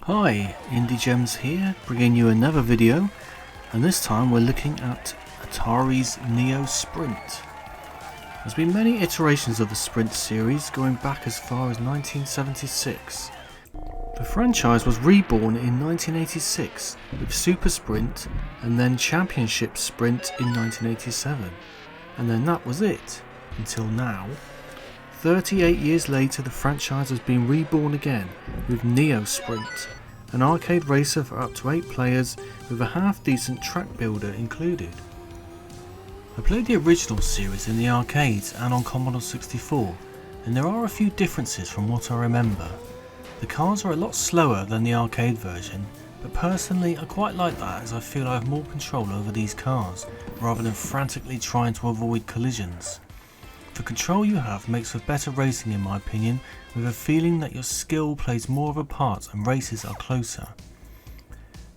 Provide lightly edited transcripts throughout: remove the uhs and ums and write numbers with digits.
Hi, IndieGems here, bringing you another video, and this time we're looking at Atari's NeoSprint. There's been many iterations of the Sprint series going back as far as 1976. The franchise was reborn in 1986 with Super Sprint and then Championship Sprint in 1987, and then that was it, until now. 38 years later, the franchise has been reborn again with NeoSprint, an arcade racer for up to 8 players with a half-decent track builder included. I played the original series in the arcades and on Commodore 64, and there are a few differences from what I remember. The cars are a lot slower than the arcade version, but personally I quite like that, as I feel I have more control over these cars rather than frantically trying to avoid collisions. The control you have makes for better racing in my opinion, with a feeling that your skill plays more of a part and races are closer.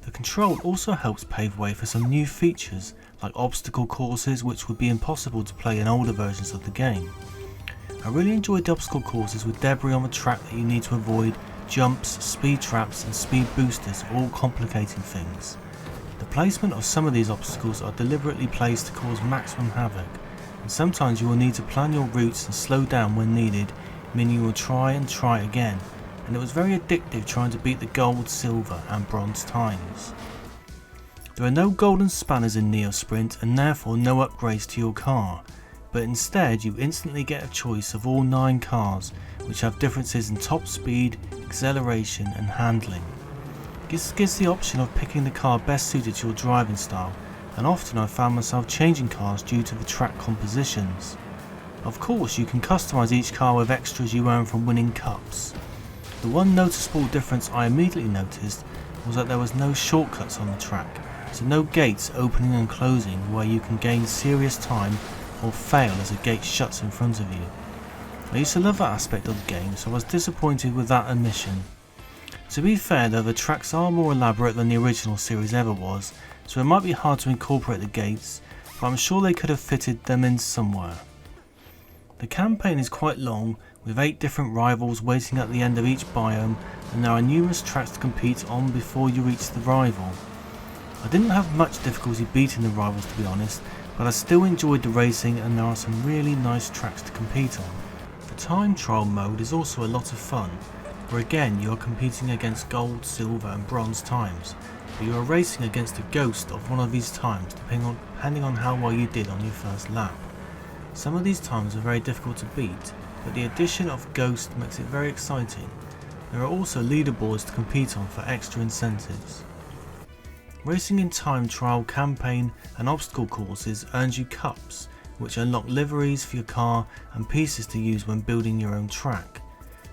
The control also helps pave way for some new features like obstacle courses, which would be impossible to play in older versions of the game. I really enjoyed the obstacle courses with debris on the track that you need to avoid, jumps, speed traps and speed boosters, all complicating things. The placement of some of these obstacles are deliberately placed to cause maximum havoc, and sometimes you will need to plan your routes and slow down when needed, meaning you will try and try again, and it was very addictive trying to beat the gold, silver and bronze times. There are no golden spanners in NeoSprint and therefore no upgrades to your car, but instead you instantly get a choice of all 9 cars, which have differences in top speed, acceleration and handling. This gives the option of picking the car best suited to your driving style, and often I found myself changing cars due to the track compositions. Of course, you can customise each car with extras you earn from winning cups. The one noticeable difference I immediately noticed was that there was no shortcuts on the track, so no gates opening and closing where you can gain serious time or fail as a gate shuts in front of you. I used to love that aspect of the game, so I was disappointed with that omission. To be fair though, the tracks are more elaborate than the original series ever was, so it might be hard to incorporate the gates, but I'm sure they could have fitted them in somewhere. The campaign is quite long, with 8 different rivals waiting at the end of each biome, and there are numerous tracks to compete on before you reach the rival. I didn't have much difficulty beating the rivals to be honest, but I still enjoyed the racing and there are some really nice tracks to compete on. The time trial mode is also a lot of fun, where again you are competing against gold, silver and bronze times, but you are racing against a ghost of one of these times depending on how well you did on your first lap. Some of these times are very difficult to beat, but the addition of ghost makes it very exciting. There are also leaderboards to compete on for extra incentives. Racing in time trial, campaign and obstacle courses earns you cups, which unlock liveries for your car and pieces to use when building your own track.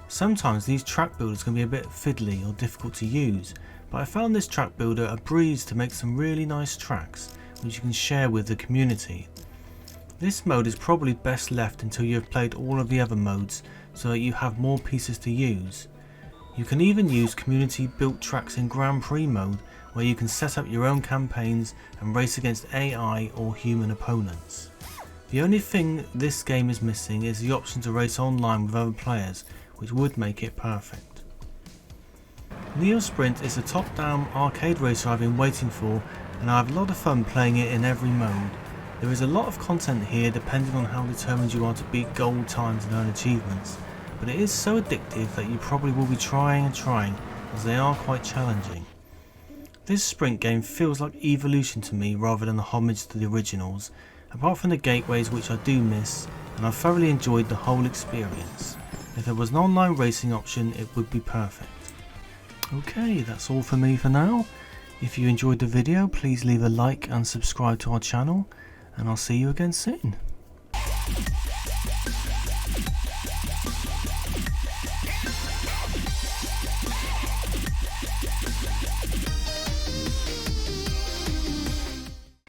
Sometimes these track builders can be a bit fiddly or difficult to use, but I found this track builder a breeze to make some really nice tracks, which you can share with the community. This mode is probably best left until you have played all of the other modes, so that you have more pieces to use. You can even use community built tracks in Grand Prix mode, where you can set up your own campaigns and race against AI or human opponents. The only thing this game is missing is the option to race online with other players, which would make it perfect. NeoSprint is a top-down arcade racer I've been waiting for, and I have a lot of fun playing it in every mode. There is a lot of content here depending on how determined you are to beat gold times and earn achievements, but it is so addictive that you probably will be trying and trying, as they are quite challenging. This sprint game feels like evolution to me rather than a homage to the originals, apart from the gateways which I do miss, and I thoroughly enjoyed the whole experience. If there was an online racing option it would be perfect. Okay, that's all for me for now. If you enjoyed the video, please leave a like and subscribe to our channel, and I'll see you again soon.